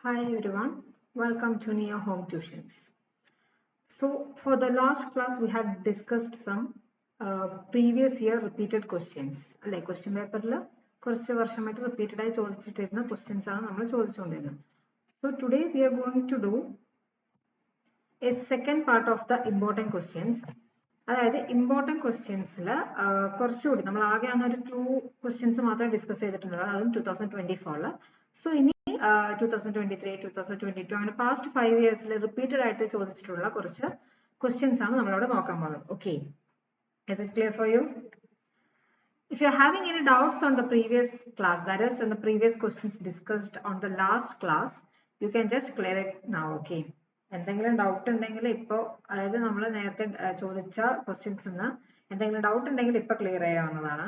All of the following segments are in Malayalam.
Hi everyone, welcome to Neo Home Tuitions. So for the last class we had discussed some previous year repeated questions. Like question paper കുറച്ച് വർഷമായിട്ട് repeated ആയി ചോദിച്ചിട്ടിരുന്ന questions ആണ് നമ്മൾ ചോദിച്ചുകൊണ്ടിരുന്നത്. So today we are going to do a second part of the important questions. അതായത് ഇമ്പോർട്ടൻറ്റ് ക്വസ്റ്റ്യൻസിൽ കുറച്ചുകൂടി നമ്മൾ ആകെ ഒരു 2 ക്വസ്റ്റ്യൻസ് മാത്രമേ ഡിസ്കസ് ചെയ്തിട്ടുള്ളൂ, അതും 2024. സോ ഇനി 2023, 2022 അങ്ങനെ പാസ്റ്റ് 5 ഇയേഴ്സിൽ റിപ്പീറ്റഡ് ആയിട്ട് ചോദിച്ചിട്ടുള്ള കുറച്ച് ക്വസ്റ്റ്യൻസ് ആണ് നമ്മളവിടെ നോക്കാൻ പോകുന്നത്. Okay, is it clear for you? If you are having any doubts on the previous class, that is in the previous questions discussed on the last class, you can just clear it now. Okay, എന്തെങ്കിലും ഡൗട്ട് ഉണ്ടെങ്കിൽ ഇപ്പോൾ, അതായത് നമ്മൾ നേരത്തെ ചോദിച്ച ക്വസ്റ്റ്യൻസ് എന്തെങ്കിലും ഡൗട്ട് ഉണ്ടെങ്കിൽ ഇപ്പൊ ക്ലിയർ ചെയ്യാവുന്നതാണ്.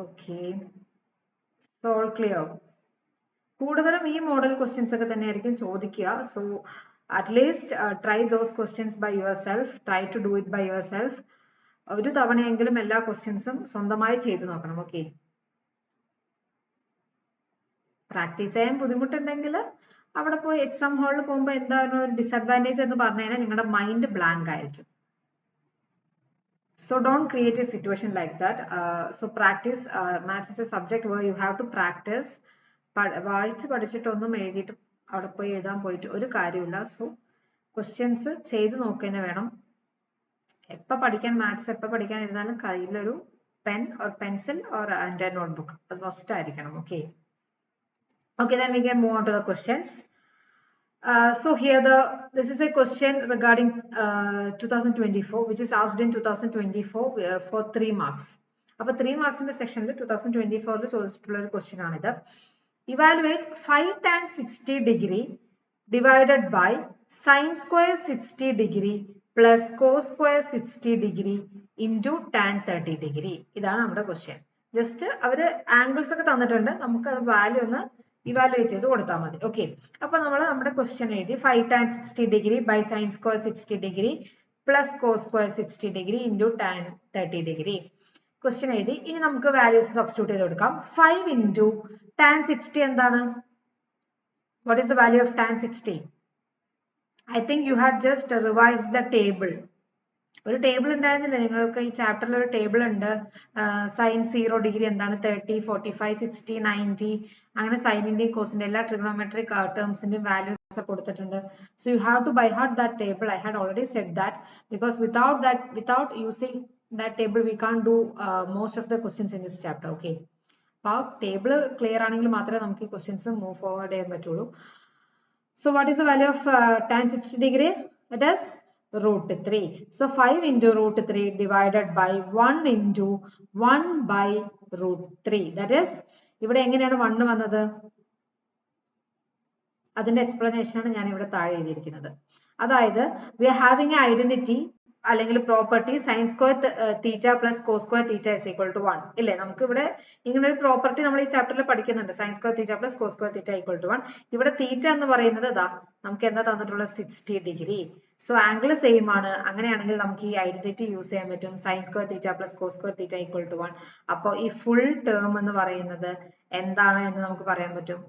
Okay, so all clear. കൂടുതലും ഈ മോഡൽ ക്വസ്റ്റ്യൻസ് ഒക്കെ തന്നെയായിരിക്കും ചോദിക്കുക. So at least try those questions by yourself, try to do it by yourself. ഒരു തവണയെങ്കിലും എല്ലാ ക്വസ്റ്റ്യൻസും സ്വന്തമായി ചെയ്തു നോക്കണം. ഓക്കെ, പ്രാക്ടീസ് ചെയ്യാൻ ബുദ്ധിമുട്ടുണ്ടെങ്കിൽ അവിടെ പോയി എക്സാം ഹാളിൽ പോകുമ്പോൾ എന്താണ് ഒരു ഡിസഡ്വാൻറ്റേജ് എന്ന് പറഞ്ഞു കഴിഞ്ഞാൽ നിങ്ങളുടെ മൈൻഡ് ബ്ലാങ്ക് ആയിരിക്കും. So don't create a situation like that. So practice. Maths is a subject where you have to practice. വായിച്ച് പഠിച്ചിട്ടൊന്നും എഴുതിയിട്ട് അവിടെ പോയി എഴുതാൻ പോയിട്ട് ഒരു കാര്യമില്ല. സോ ക്വസ്റ്റ്യൻസ് ചെയ്ത് നോക്കുക വേണം. എപ്പോൾ പഠിക്കാൻ മാത്സ് എപ്പോൾ പഠിക്കാൻ ഇരുന്നാലും കയ്യിലൊരു pen or pencil or and notebook അത് മസ്റ്റ് ആയിരിക്കണം. Okay, okay, then we can move on to the questions. So here this is a question regarding 2024, which is asked in 2024 for 3 marks. അപ്പോൾ 3 മാർക്സിന്റെ സെക്ഷനിൽ 2024 ചോദിച്ചിട്ടുള്ള ഒരു ക്വസ്റ്റ്യൻ ആണിത്. Evaluate 5 tan 60 degree divided by sin square 60 degree plus cos square 60 degree into tan 30 degree. ഇതാണ് നമ്മുടെ ക്വസ്റ്റ്യൻ. ജസ്റ്റ് അവര് ആംഗിൾസ് ഒക്കെ തന്നിട്ടുണ്ട്, നമുക്ക് അത് വാല്യൂ ഒന്ന് ഇവാലുവേറ്റ് ചെയ്ത് കൊടുത്താൽ മതി. ഓക്കെ, അപ്പൊ നമ്മൾ നമ്മുടെ ക്വസ്റ്റ്യൻ എഴുതി 5 tan 60 degree by sin square 60 degree plus cos square 60 degree into tan 30 degree. Question എഴുതി. ഇനി നമുക്ക് വാല്യൂസ് സബ്സ്റ്റിറ്റ്യൂട്ട് ചെയ്ത് കൊടുക്കാം. 5 into tan 60 എന്താണ്? What is the value of tan 60? I think you had just revised the table. ഒരു ടേബിൾ ഉണ്ടായിരുന്നില്ല നിങ്ങൾക്ക്? ഈ ചാപ്റ്ററിൽ ഒരു ടേബിൾ ഉണ്ട്. സൈൻ 0 ഡിഗ്രി എന്താണ്? 30, 45, 60, 90 അങ്ങനെ സൈനിന്റെയും കോസിന്റെ എല്ലാ ട്രിഗണോമെട്രിക് ടേംസിന്റെയും വാല്യൂസ് കൊടുത്തിട്ടുണ്ട്. So you have to by heart that table. I had already said that because without using that table we can't do most of the questions in this chapter. Okay, അപ്പോൾ ടേബിൾ ക്ലിയർ ആണെങ്കിൽ മാത്രമേ നമുക്ക് ഈ ക്വസ്റ്റ്യൻസ് മൂവ് ഫോർവേഡ് ചെയ്യാൻ പറ്റുള്ളൂ. So what is the value of tan 60 degree? It is √3. So 5 into √3 divided by 1 into 1 by √3. That is, ഇവിടെ എങ്ങനെയാണ് 1 വന്നത്? അതിന്റെ എക്സ്പ്ലനേഷൻ ആണ് ഞാൻ ഇവിടെ താഴെ എഴുതിയിരിക്കുന്നത്. അതായത് we are having an identity അല്ലെങ്കിൽ property sin square theta plus cos square theta is equal to 1 ഇല്ലേ? നമുക്ക് ഇവിടെ ഇങ്ങനെ ഒരു പ്രോപ്പർട്ടി നമ്മൾ ഈ ചാപ്റ്ററിൽ പഠിക്കുന്നുണ്ട്. sin square theta plus cos square theta equal to 1. ഇവിടെ തീറ്റ എന്ന് പറയുന്നത് നമുക്ക് എന്താ തന്നിട്ടുള്ളത്? 60 ഡിഗ്രി. സോ ആംഗിൾ സെയിം ആണ്. അങ്ങനെയാണെങ്കിൽ നമുക്ക് ഈ ഐഡന്റിറ്റി യൂസ് ചെയ്യാൻ പറ്റും. sin square theta plus cos square theta equal to 1. അപ്പോൾ ഈ ഫുൾ ടേം എന്ന് പറയുന്നത് എന്താണ് എന്ന് നമുക്ക് പറയാൻ പറ്റും?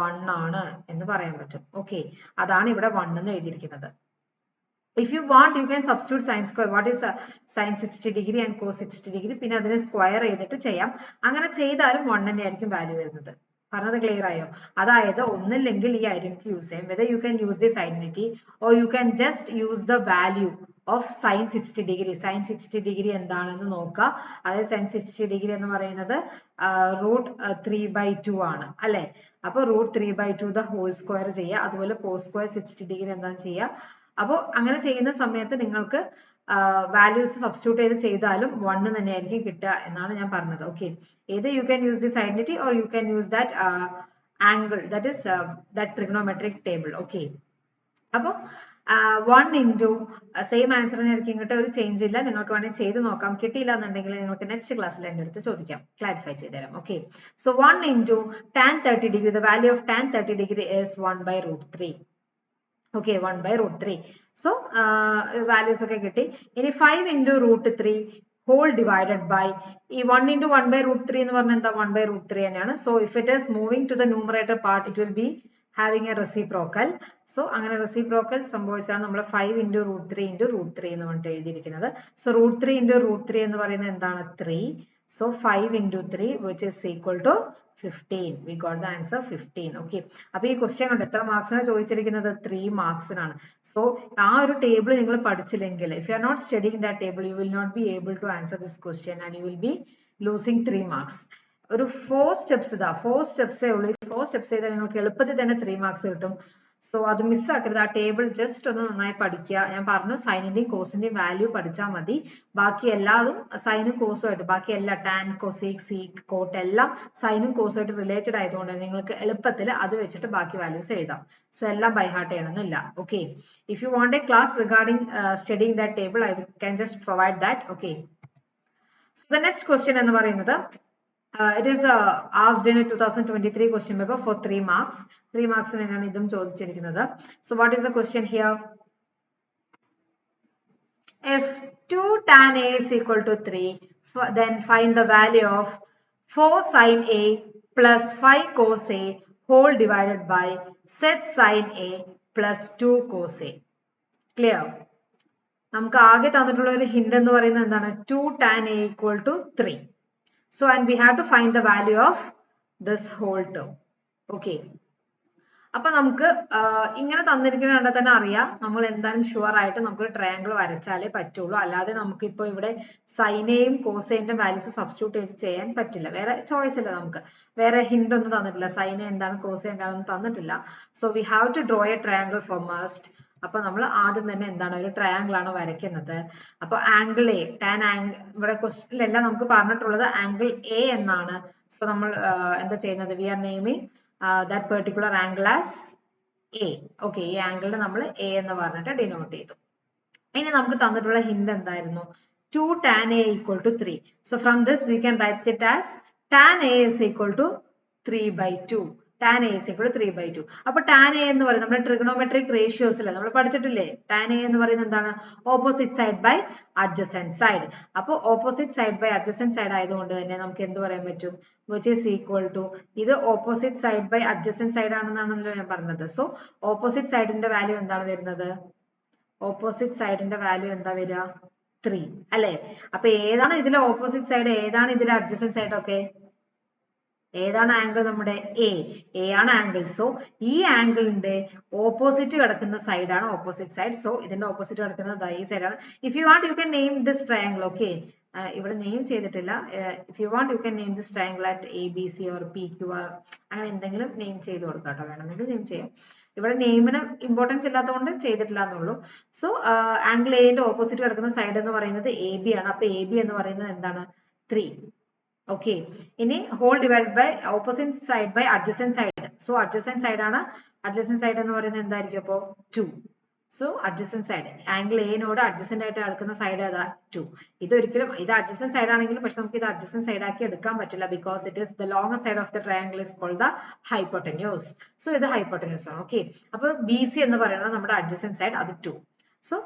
1 ആണ് എന്ന് പറയാൻ പറ്റും. ഓക്കെ, അതാണ് ഇവിടെ 1 എന്ന് എഴുതിയിരിക്കുന്നത്. If you want, you can substitute sin square. What is sin 60 degree and cos 60 degree? പിന്നെ അതിനെ സ്ക്വയർ ചെയ്തിട്ട് ചെയ്യാം. അങ്ങനെ ചെയ്താലും 1 തന്നെയായിരിക്കും വാല്യൂ വരുന്നത്. പറഞ്ഞത് ക്ലിയർ ആയോ? അതായത് ഒന്നില്ലെങ്കിൽ ഈ ഐഡന്റിറ്റി യൂസ് ചെയ്യാം. Whether you can use this identity or you can just use the value of sin 60 degree. sin 60 degree എന്താണെന്ന് നോക്കുക. അതായത് sin 60 degree എന്ന് പറയുന്നത് √3/2 ആണ് അല്ലെ? അപ്പൊ √3/2 the whole square ചെയ്യുക. അതുപോലെ cos square 60 degree എന്താണ് ചെയ്യുക? അപ്പോൾ അങ്ങനെ ചെയ്യുന്ന സമയത്ത് നിങ്ങൾക്ക് വാല്യൂസ് സബ്സ്റ്റിറ്റ്യൂട്ട് ചെയ്ത് ചെയ്താലും 1 തന്നെയായിരിക്കും കിട്ടുക എന്നാണ് ഞാൻ പറഞ്ഞത്. ഓക്കെ, ഏത് you can use this identity or you can use that angle, that is that trigonometric table. Okay, അപ്പോൾ 1 into സെയിം ആൻസറിനായിരിക്കും ഇങ്ങോട്ട് ഒരു ചേഞ്ച് ഇല്ല. നിങ്ങൾക്ക് വേണമെങ്കിൽ ചെയ്ത് നോക്കാം. കിട്ടിയില്ല എന്നുണ്ടെങ്കിൽ നിങ്ങൾക്ക് നെക്സ്റ്റ് ക്ലാസ്സിൽ എൻ്റെ അടുത്ത് ചോദിക്കാം, ക്ലാരിഫൈ ചെയ്തുതരാം. Okay, so 1 into tan 30 degree, the value of tan 30 degree is 1/√3. Okay, 1/√3. So values ഒക്കെ കിട്ടി. ഇനി 5 into √3 whole divided by 1 into 1 by root 3 എന്ന് പറഞ്ഞാൽ എന്താ 1 by root 3 തന്നെയാണ്. So if it is moving to the numerator part, it will be having a reciprocal. So അങ്ങനെ reciprocal സംഭവിച്ചാൽ നമ്മൾ 5 into root 3 into root 3 എന്ന് പറഞ്ഞിട്ട് എഴുതിയിരിക്കുന്നത്. So root 3 into root 3 എന്ന് പറയുന്നത് എന്താണ് 3. So 5 into 3 which is equal to 15. We got the answer 15. Okay. അപ്പോൾ ഈ ക്വസ്റ്റ്യൻ കണ്ടോ എത്ര മാർക്സിനാണ് ചോദിച്ചിരിക്കുന്നത് 3 മാർക്സിനാണ്. So ആ ഒരു ടേബിൾ നിങ്ങൾ പഠിച്ചില്ലെങ്കിൽ if you are not studying that table you will not be able to answer this question and you will be losing 3 marks. ഒരു 4 steps ഇതാ 4 steps ഉള്ളൂ. 4 steps ചെയ്താൽ നിങ്ങൾക്ക് എളുപ്പത്തിൽ തന്നെ 3 marks കിട്ടും. സോ അത് മിസ്സാക്കരുത്. ആ ടേബിൾ ജസ്റ്റ് ഒന്ന് നന്നായി പഠിക്കുക. ഞാൻ പറഞ്ഞു സൈനിന്റെയും കോസിന്റെയും വാല്യൂ പഠിച്ചാൽ മതി. ബാക്കി എല്ലാതും സൈനും കോസും ആയിട്ട് ബാക്കി എല്ലാ ടാൻ കൊസീക് സീക് കോട്ട് എല്ലാം സൈനും കോസും ആയിട്ട് റിലേറ്റഡ് ആയതുകൊണ്ട് നിങ്ങൾക്ക് എളുപ്പത്തിൽ അത് വെച്ചിട്ട് ബാക്കി വാല്യൂസ് എഴുതാം. സോ എല്ലാം ബൈ ഹാർട്ട് ചെയ്യണമെന്നില്ല. Okay. If you want A class regarding studying that table I can just provide that. Okay. The next question എന്ന് പറയുന്നത് it is asked in a 2023 question paper for 3 marks. 3 marks എന്നാണ് ഇതും ചോദിച്ചിരിക്കുന്നത്. So what is the question here? If 2 tan A is equal to 3, then find the value of 4 sin A plus 5 cos A whole divided by set sin A plus 2 cos A. Clear? നമുക്ക് ആകെ തന്നിട്ടുള്ള ഒരു ഹിന്റ് എന്ന് പറയുന്നത് എന്താണ് 2 tan A equal to 3. So and we have to find the value of this whole term. Okay. അപ്പൊ നമുക്ക് ഇങ്ങനെ തന്നിരിക്കുന്നത് കണ്ടാൽ തന്നെ അറിയാം നമ്മൾ എന്തായാലും ഷുവർ ആയിട്ട് നമുക്ക് ഒരു ട്രയാങ്കിൾ വരച്ചാലേ പറ്റുള്ളൂ. അല്ലാതെ നമുക്ക് ഇപ്പോൾ ഇവിടെ സൈനയും കോസൈന്റെ വാല്യൂസ് സബ്സ്റ്റിറ്റ്യൂട്ട് ചെയ്ത് ചെയ്യാൻ പറ്റില്ല. വേറെ ചോയ്സ് ഇല്ല. നമുക്ക് വേറെ ഹിന്റ് ഒന്നും തന്നിട്ടില്ല. സൈന എന്താണ് കോസ എന്താണെന്ന് തന്നിട്ടില്ല. So we have to draw a triangle from first. അപ്പൊ നമ്മൾ ആദ്യം തന്നെ എന്താണ് ഒരു ട്രയാങ്കിൾ ആണ് വരയ്ക്കുന്നത്. അപ്പൊ ആംഗിൾ എ ടാൻ ആംഗിൾ ഇവിടെ ക്വസ്റ്റ്യനിലെല്ലാം നമുക്ക് പറഞ്ഞിട്ടുള്ളത് ആംഗിൾ എ എന്നാണ്. അപ്പൊ നമ്മൾ എന്താ ചെയ്യുന്നത് we are naming that particular angle as A. Okay, ഈ ആംഗിളിനെ നമ്മൾ A എന്ന് പറഞ്ഞിട്ട് ഡിനോട്ട് ചെയ്തു. ഇനി നമുക്ക് തന്നിട്ടുള്ള ഹിന്റ് എന്തായിരുന്നു 2 tan A equal to 3. So from this we can write it as tan A is equal to 3/2. tan A is equal to 3/2. അപ്പോൾ tan A എന്ന് പറയുന്നത് നമ്മുടെ ട്രിഗണോമെട്രിക് റേഷ്യോസിൽ നമ്മൾ പഠിച്ചിട്ടില്ലേ tan A എന്ന് പറയുന്നത് എന്താണ് opposite side by adjacent side. അപ്പോൾ opposite side by adjacent side ആയതുകൊണ്ട് തന്നെ നമുക്ക് എന്ത് പറയാൻ പറ്റും which is equal to ഇത് opposite side by adjacent side ആണെന്നാണല്ലോ ഞാൻ പറഞ്ഞത്. സോ ഓപ്പോസിറ്റ് സൈഡിന്റെ വാല്യൂ എന്താണ് വരുന്നത് ഓപ്പോസിറ്റ് സൈഡിന്റെ വാല്യൂ എന്താ വരിക 3 അല്ലേ. അപ്പൊ ഏതാണ് ഇതിലെ ഓപ്പോസിറ്റ് സൈഡ് ഏതാണ് ഇതിലെ അഡ്ജസൻറ്റ് സൈഡ് ഒക്കെ ഏതാണ് ആംഗിൾ നമ്മുടെ എ ആണ് ആംഗിൾ. സോ ഈ ആംഗിളിന്റെ ഓപ്പോസിറ്റ് കിടക്കുന്ന സൈഡ് ആണ് ഓപ്പോസിറ്റ് സൈഡ്. സോ ഇതിന്റെ ഓപ്പോസിറ്റ് കിടക്കുന്നത് ഈ സൈഡ് ആണ്. If you want you can name this triangle. Okay, ഇവിടെ നെയിം ചെയ്തിട്ടില്ല. If you want you can name this triangle at ABC or PQR അങ്ങനെ എന്തെങ്കിലും നെയിം ചെയ്ത് കൊടുക്കാം കേട്ടോ. വേണമെങ്കിൽ നെയിം ചെയ്യാം. ഇവിടെ നെയിമിന് ഇമ്പോർട്ടൻസ് ഇല്ലാത്തതുകൊണ്ട് ചെയ്തിട്ടില്ല എന്നുള്ളൂ. സോ ആംഗിൾ എന്റെ ഓപ്പോസിറ്റ് കിടക്കുന്ന സൈഡ് എന്ന് പറയുന്നത് AB ആണ്. അപ്പൊ AB എന്ന് പറയുന്നത് എന്താണ് 3. ഓക്കെ. ഇനി whole divide by opposite side by adjacent side. So adjacent side ആണ്. അഡ്ജസൻറ്റ് സൈഡ് എന്ന് പറയുന്നത് എന്തായിരിക്കും അപ്പോൾ 2. സോ അഡ്ജസൻറ്റ് സൈഡ് ആംഗിൾ എനോട് അഡ്ജസൻറ്റ് ആയിട്ട് കിടക്കുന്ന സൈഡ് ഏതാ 2. ഇതൊരിക്കലും ഇത് അഡ്ജസൻറ്റ് സൈഡ് ആണെങ്കിലും പക്ഷെ നമുക്ക് ഇത് അഡ്ജസൻറ്റ് സൈഡ് ആക്കി എടുക്കാൻ പറ്റില്ല because it is the longest side of the triangle is called the hypotenuse. So ഇത് ഹൈപ്പോട്ടന്യൂസ് ആണ്. ഓക്കെ. അപ്പോൾ BC എന്ന് പറയുന്നത് നമ്മുടെ അഡ്ജസൻറ്റ് സൈഡ് അത് 2. സോ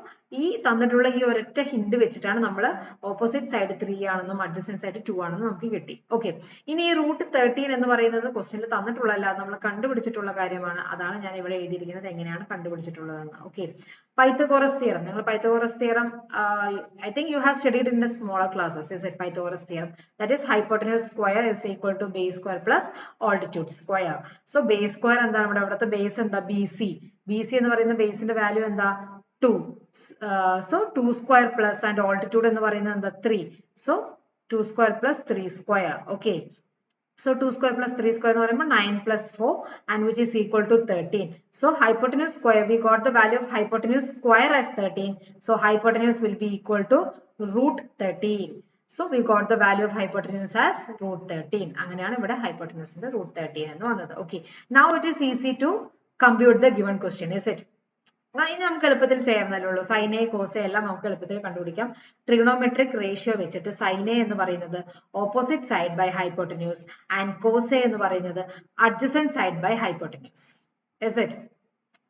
ഈ തന്നിട്ടുള്ള ഈ ഒരൊറ്റ ഹിന്റ് വെച്ചിട്ടാണ് നമ്മൾ ഓപ്പോസിറ്റ് സൈഡ് 3 ആണെന്നും അഡ്ജസൻറ്റ് സൈഡ് 2 ആണെന്നും നമുക്ക് കിട്ടി. ഓക്കെ. ഇനി ഈ റൂട്ട് 13 എന്ന് പറയുന്നത് ക്വസ്റ്റ്യനിൽ തന്നിട്ടുള്ളതല്ല, നമ്മൾ കണ്ടുപിടിച്ചിട്ടുള്ള കാര്യമാണ്. അതാണ് ഞാൻ ഇവിടെ എഴുതിയിരിക്കുന്നത് എങ്ങനെയാണ് കണ്ടുപിടിച്ചിട്ടുള്ളതെന്ന്. ഓക്കെ. Pythagoras theorem. നിങ്ങൾ Pythagoras theorem I think you have studied in the smaller classes. Is it Pythagoras theorem? That is hypotenuse square is equal to base square plus altitude square. So base square എന്താണ് ഇവിടെ അവിടുത്തെ ബേസ് എന്താ BC. BC എന്ന് പറയുന്ന ബേസിന്റെ വാല്യൂ എന്താ 2. So 2 square plus and altitude എന്ന് പറയുന്നത് എന്താ 3. So 2 square plus 3 square. Okay. So 2 square plus 3 square എന്ന് പറയുമ്പോൾ 9 plus 4 and which is equal to 13. So hypotenuse square, we got the value of hypotenuse square as 13. So hypotenuse will be equal to root 13. So we got the value of hypotenuse as root 13. അങ്ങനെയാണ് ഇവിടെ hypotenuse root 13 എന്ന് വന്നത്. Okay. Now it is easy to compute the given question, is it? ഇനി നമുക്ക് എളുപ്പത്തിൽ ചെയ്യാവുന്നതല്ലേ ഉള്ളൂ. സൈനെ കോസെ എല്ലാം നമുക്ക് എളുപ്പത്തിൽ കണ്ടുപിടിക്കാം. ട്രിഗണോമെട്രിക് റേഷ്യോ വെച്ചിട്ട് സൈനെ എന്ന് പറയുന്നത് opposite side by hypotenuse and കോസെ എന്ന് പറയുന്നത് adjacent side by hypotenuse. Is it?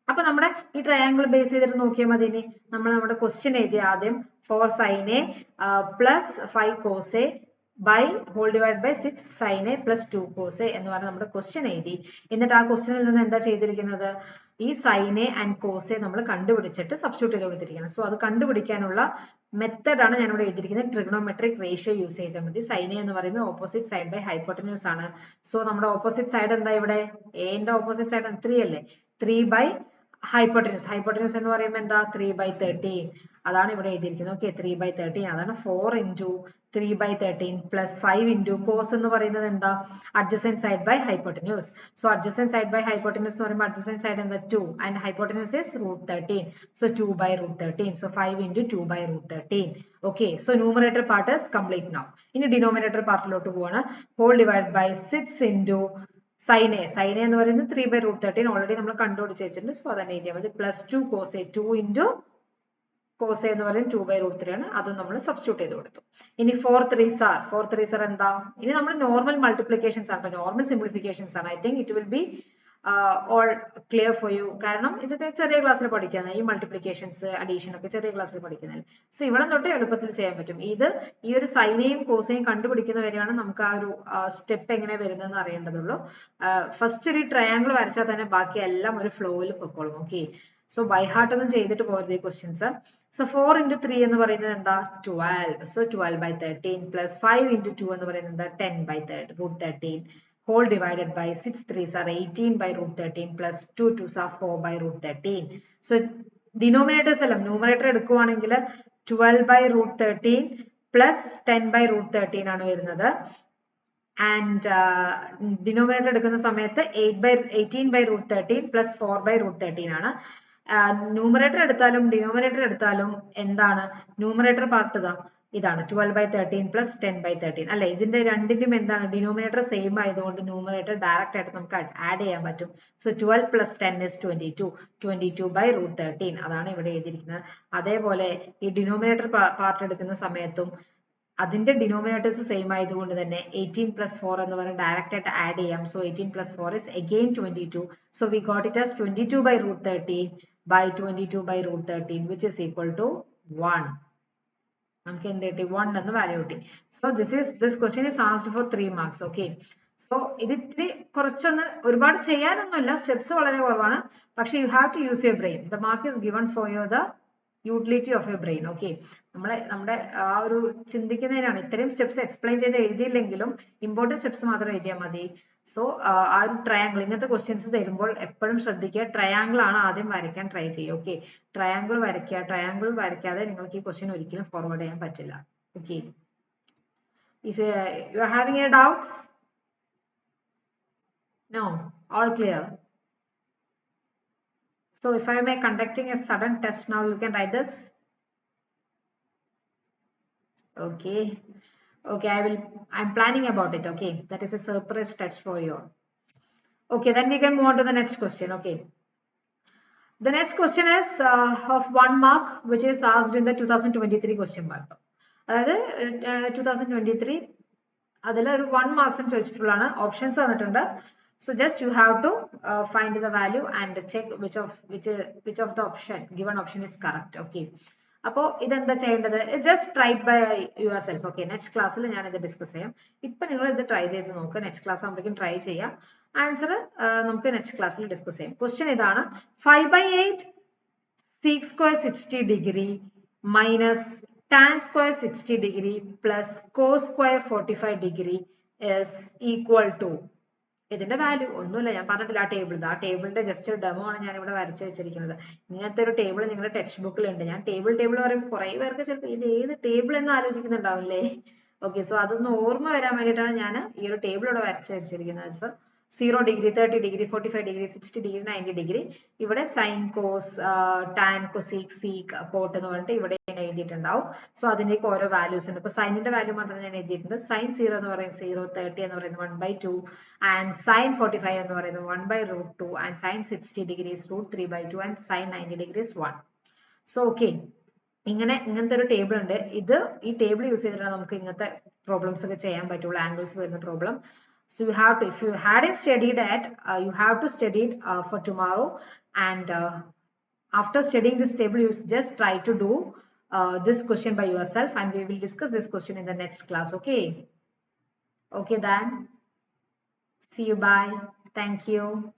അപ്പൊ നമ്മുടെ ഈ ട്രയാങ്കിൾ ബേസ് ചെയ്തിട്ട് നോക്കിയാൽ മതി. ഇനി നമ്മൾ നമ്മുടെ ക്വസ്റ്റ്യൻ എഴുതി ആദ്യം 4 sin a plus 5 cos a by whole divided by 6 sin a plus 2 cos a എന്ന് പറഞ്ഞ നമ്മുടെ ക്വസ്റ്റ്യൻ എഴുതി. എന്നിട്ട് ആ ക്വസ്റ്റ്യനിൽ നിന്ന് എന്താ ചെയ്തിരിക്കുന്നത്? ഈ sin a and cos a നമ്മൾ കണ്ടുപിടിച്ചിട്ട് സബ്സ്റ്റിറ്റ്യൂട്ട് ചെയ്ത് കൊടുത്തിരിക്കുന്നത്. സോ അത് കണ്ടുപിടിക്കാനുള്ള മെത്തേഡ് ആണ് ഞാൻ ഇവിടെ എഴുതിയിരിക്കുന്നത്. ട്രിഗണോമെട്രിക് റേഷ്യോ യൂസ് ചെയ്താൽ മതി. sin a എന്ന് പറയുന്നത് ഓപ്പോസിറ്റ് സൈഡ് ബൈ ഹൈപ്പോട്ടന്യൂസ് ആണ്. സോ നമ്മുടെ ഓപ്പോസിറ്റ് സൈഡ് എന്താ ഇവിടെ? a ന്റെ ഓപ്പോസിറ്റ് സൈഡ് 3 അല്ലേ? 3 by ഹൈപ്പോട്ടന്യൂസ് എന്ന് പറയുമ്പോൾ എന്താ? 3/13. അതാണ് ഇവിടെ എഴുതിയിരിക്കുന്നത്. ഓക്കെ, 3/13 അതാണ് 4 into 3/13 plus 5 into cos എന്ന് പറയുന്നത് എന്താ? adjacent side by hypotenuse. So adjacent side by hypotenuse എന്ന് പറയുമ്പോൾ adjacent side എന്താ? 2 and hypotenuse is √13. So 2/√13. So 5 into 2/√13. Okay, so numerator part is complete now. ഇനി denominator പാർട്ടിലോട്ട് പോവാണ്. whole divided by 6 into sin a എന്ന് പറയുന്നത് 3/√13 ഓൾറെഡി നമ്മൾ കണ്ടുപിടിച്ച് വെച്ചിട്ടുണ്ട്. സോ അതന്നെ എഴുതിയാൽ മതി. Plus 2 cos a 2 into cos a എന്ന് പറയുന്നത് 2/√3 ആണ്. അതും നമ്മൾ സബ്സ്റ്റിറ്റ്യൂട്ട് ചെയ്ത് കൊടുത്തു. ഇനി 4 3s are എന്താ? ഇനി നമ്മൾ നോർമൽ മൾട്ടിപ്ലിക്കേഷൻസ് ആണ്, നോർമൽ സിംപ്ലിഫിക്കേഷൻസ് ആണ്. I think it will be all clear for you. കാരണം ഇതൊക്കെ ചെറിയ ക്ലാസ്സിൽ പഠിക്കുന്നത്, ഈ മൾട്ടിപ്ലിക്കേഷൻസ് അഡീഷൻ ഒക്കെ ചെറിയ ക്ലാസ്സിൽ പഠിക്കുന്നത്. സോ ഇവിടെ തൊട്ട് എളുപ്പത്തിൽ ചെയ്യാൻ പറ്റും. ഈ ഒരു സൈനെയും കോസയും കണ്ടുപിടിക്കുന്ന വരെയാണ് നമുക്ക് ആ ഒരു സ്റ്റെപ്പ് എങ്ങനെ വരുന്നതെന്ന് അറിയേണ്ടതുള്ളൂ. ഫസ്റ്റ് ഒരു ട്രയാങ്കിൾ വരച്ചാൽ തന്നെ ബാക്കി എല്ലാം ഒരു ഫ്ലോയിൽ പൊക്കോളും. ഓക്കെ, സോ ബൈ ഹാർട്ട് ഒന്നും ചെയ്തിട്ട് പോകരുത് ഈ ക്വസ്റ്റ്യൻസ്. സോ 4 into 3 എന്ന് പറയുന്നത് എന്താ? 12. സോ 12/13 പ്ലസ് 5 into 2 എന്ന് പറയുന്നത് എന്താ? 10/√13 whole divided by 6 3s are 18/√13 plus 2 2s are 4/√13. So denominators എല്ലാം ന്യൂമറേറ്റർ എടുക്കുവാണെങ്കിൽ 12/√13 plus 10/√13 ആണ് വരുന്നത്. ആൻഡ് ഡിനോമിനേറ്റർ എടുക്കുന്ന സമയത്ത് 18/√13 plus 4/√13 ആണ്. ന്യൂമറേറ്റർ എടുത്താലും ഡിനോമിനേറ്റർ എടുത്താലും എന്താണ്? ന്യൂമറേറ്റർ പാർട്ട് ഇതാണ് 12/13 plus 10/13 അല്ലെ? ഇതിന്റെ രണ്ടിന്റെയും എന്താണ്? ഡിനോമിനേറ്റർ സെയിം ആയതുകൊണ്ട് ന്യൂമറേറ്റർ ഡയറക്റ്റ് ആയിട്ട് നമുക്ക് ആഡ് ചെയ്യാൻ പറ്റും. So 12 plus 10 is 22. 22/√13 അതാണ് ഇവിടെ എഴുതിയിരിക്കുന്നത്. അതേപോലെ ഈ ഡിനോമിനേറ്റർ പാർട്ട് എടുക്കുന്ന സമയത്തും അതിന്റെ ഡിനോമിനേറ്റേഴ്സ് സെയിം ആയതുകൊണ്ട് തന്നെ 18 plus 4 എന്ന് പറഞ്ഞാൽ ഡയറക്റ്റ് ആയിട്ട് ആഡ് ചെയ്യാം. So 18 plus 4 is again 22. So we got it as 22/√13 by 22/√13 which is equal to 1. നമുക്ക് എന്ത് കിട്ടി? 1 എന്ന് വാല്യൂ കിട്ടി. So this question is asked for 3 marks. Okay, so ഇത് ഇത്തിരി കുറച്ചൊന്ന് ഒരുപാട് ചെയ്യാനൊന്നുമില്ല, സ്റ്റെപ്സ് വളരെ കുറവാണ്. പക്ഷെ you have to use your brain. The mark is given for your the utility of your brain. Okay, നമ്മുടെ ആ ഒരു ചിന്തിക്കുന്നതിനാണ്. ഇത്രയും സ്റ്റെപ്സ് എക്സ്പ്ലെയിൻ ചെയ്ത് എഴുതിയില്ലെങ്കിലും ഇമ്പോർട്ടൻറ്റ് സ്റ്റെപ്സ് മാത്രം എഴുതിയാൽ മതി. സോ ആ ഒരു ട്രയാങ്കിൾ, ഇങ്ങനത്തെ ക്വസ്റ്റ്യൻസ് തരുമ്പോൾ എപ്പോഴും ശ്രദ്ധിക്കുക, ട്രയാങ്കിൾ ആണ് ആദ്യം വരയ്ക്കാൻ ട്രൈ ചെയ്യുക. ഓക്കെ, ട്രയാങ്കിൾ വരയ്ക്കുക. ട്രയാങ്കിൾ വരയ്ക്കാതെ നിങ്ങൾക്ക് ഈ ക്വസ്റ്റ്യൻ ഒരിക്കലും ഫോർവേഡ് ചെയ്യാൻ പറ്റില്ല. Okay, if you are having any doubts? No, all clear. So if I am conducting a sudden test now, you can write this. Okay, I'm planning about it. Okay, that is a surprise test for you. Okay, then we can move on to the next question. Okay, the next question is of 1 mark, which is asked in the 2023 question mark. അതായത് 2023 അതിൽ ഒരു 1 മാർക്സിന് ചോദിച്ചിട്ടുള്ളതാണ്. ഓപ്ഷൻസ് തന്നിട്ടുണ്ട്. So just you have to find the value and check which of the given option is correct. Okay, അപ്പോൾ ഇതെന്താ ചെയ്യേണ്ടത്? Just try by yourself. Okay, next ക്ലാസ്സിൽ ഞാൻ ഇത് ഡിസ്കസ് ചെയ്യാം. ഇപ്പം നിങ്ങൾ ഇത് ട്രൈ ചെയ്ത് നോക്കുക. നെക്സ്റ്റ് ക്ലാസ് ആകുമ്പോഴേക്കും ട്രൈ ചെയ്യാം. ആൻസർ നമുക്ക് നെക്സ്റ്റ് ക്ലാസ്സിൽ ഡിസ്കസ് ചെയ്യാം. ക്വസ്റ്റ്യൻ ഇതാണ്: 5/8 sec square 60 degree minus tan square 60 degree plus cos square 45 degree is equal to. ഇതിന്റെ വാല്യൂ ഒന്നുമില്ല, ഞാൻ പറഞ്ഞിട്ടില്ല. ആ ടേബിളിന്റെ ജസ്റ്റ് ഒരു ഡെമോ ആണ് ഞാൻ ഇവിടെ വരച്ച് വെച്ചിരിക്കുന്നത്. ഇങ്ങനത്തെ ഒരു ടേബിൾ നിങ്ങളുടെ ടെക്സ്റ്റ് ബുക്കിലുണ്ട്. ഞാൻ ടേബിൾ പറയുമ്പോൾ കുറെ പേർക്ക് ചിലപ്പോൾ ഇത് ഏത് ടേബിൾ എന്ന് ആലോചിക്കുന്നുണ്ടാവില്ലേ? ഓക്കെ, സോ അതൊന്ന് ഓർമ്മ വരാൻ വേണ്ടിയിട്ടാണ് ഞാൻ ഈ ഒരു ടേബിൾ ഇവിടെ വരച്ച് വെച്ചിരിക്കുന്നത്. So 0 degree 30 degree 45 degree 60 degree 90 degree ഇവിടെ sine cos tan cosec sec cot എന്ന് പറഞ്ഞിട്ട് ഇവിടെ എഴുതിയിട്ടുണ്ടാവും. സോ അതിലേക്ക് ഓരോ വാല്യൂസ് ഉണ്ട്. ഇപ്പൊ സൈനിന്റെ വാല്യൂ മാത്രം ഞാൻ എഴുതിയിട്ടുണ്ട്. സൈൻ 0 എന്ന് പറയുന്നത് 0, 30 എന്ന് പറയുന്നത് 1/2 ആൻഡ് സൈൻ 45 എന്ന് പറയുന്നത് 1/√2 and sine 60 degree is √3/2 and sine 90 degree is 1. So okay, ഇങ്ങനത്തെ ഒരു ടേബിൾ ഉണ്ട്. ഈ ടേബിൾ യൂസ് ചെയ്തിട്ടാണ് നമുക്ക് ഇങ്ങനത്തെ പ്രോബ്ലംസ് ഒക്കെ ചെയ്യാൻ പറ്റുള്ളൂ, ആംഗിൾസ് വരുന്ന problem. So you have to, if you hadn't studied it, you have to study it for tomorrow. And after studying this table, you just try to do this question by yourself, and we will discuss this question in the next class. Okay. Okay then. See you. Bye. Thank you.